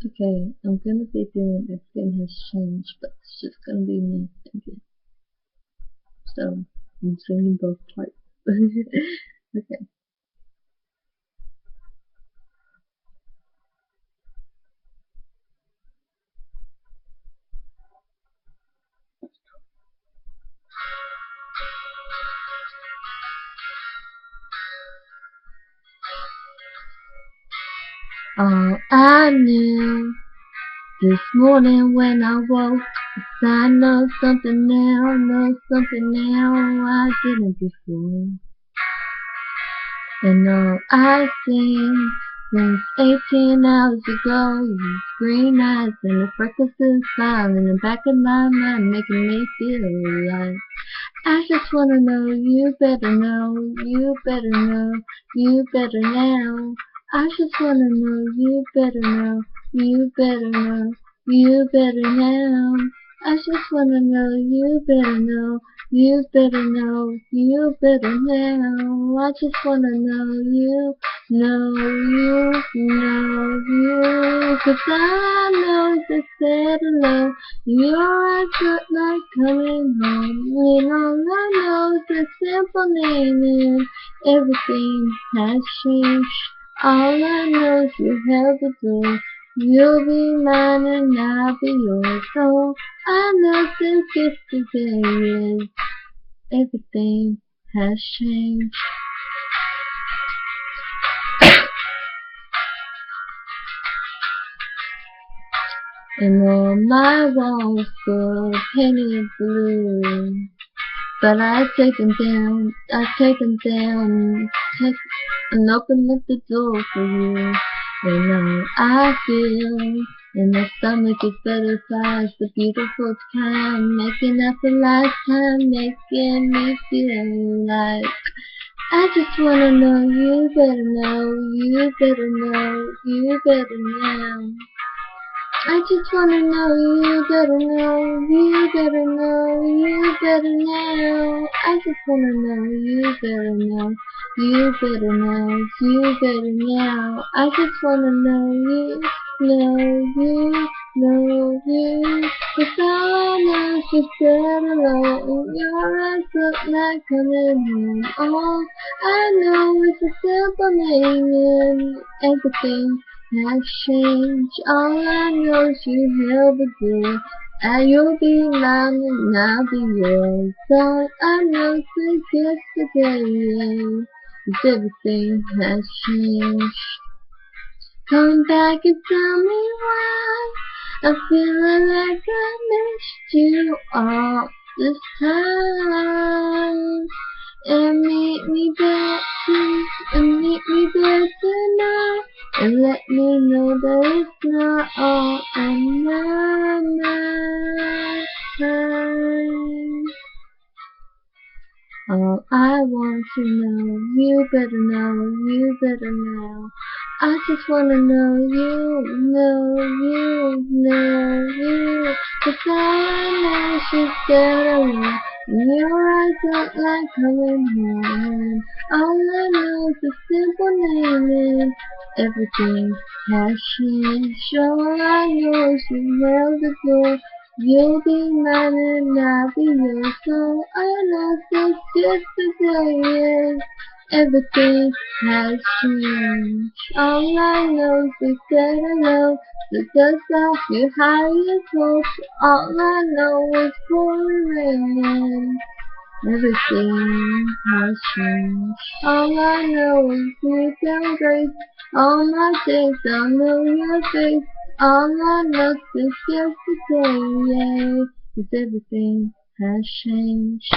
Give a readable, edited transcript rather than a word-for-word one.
Okay, I'm gonna be doing everything has changed, but it's just gonna be me thinking. So, I'm singing both parts. Okay. Oh, I knew this morning when I woke, I know something now I didn't before. And all I seen since 18 hours ago is green eyes and a freckles and smile in the back of my mind, making me feel like I just wanna know, you better know, you better know, you better now. I just wanna know, you better know, you better know, you better now. I just wanna know, you better know, you better know, you better now. I just wanna know, you, 'cause I know just said hello. Your eyes look like coming home. And all I know is the simple name is everything has changed. All I know is you held the door. You'll be mine and I'll be yours. So I know since yesterday is everything has changed. And all my walls were painted blue. But I take them down, and open up the door for you. And now I feel in my stomach is butterflies, the beautiful time, making up a lifetime, making me feel like I just wanna know, you better know, you better know, you better know. I just wanna know, you better know, you better know, you better know. I just wanna know, you better know, you better know, you better know. I just wanna know, you. 'Cause all I know is just said hello, and your eyes look like coming home. All I know is a simple name, and everything has changed. All I know is you held the door, and you'll be mine and I'll be yours. All I know since yesterday is everything has changed. Come back and tell me why I'm feeling like I missed you all this time. And meet me there tonight, and let me know that it's not all another time. All I want to know, you better know, you better know. I just wanna know, you. 'Cause all I know is she's dead alone. And your eyes look like coming home. All I know is a simple name is everything has changed. All I know is you held the door. You'll be mine and I'll be yours. So I know since yesterday is everything has changed. All I know is we said hello. The dust off your highest hopes. All I know is pouring rain. Everything has changed. All I know is you and grace. All my days I'll know your face. All I know since yesterday is everything has changed.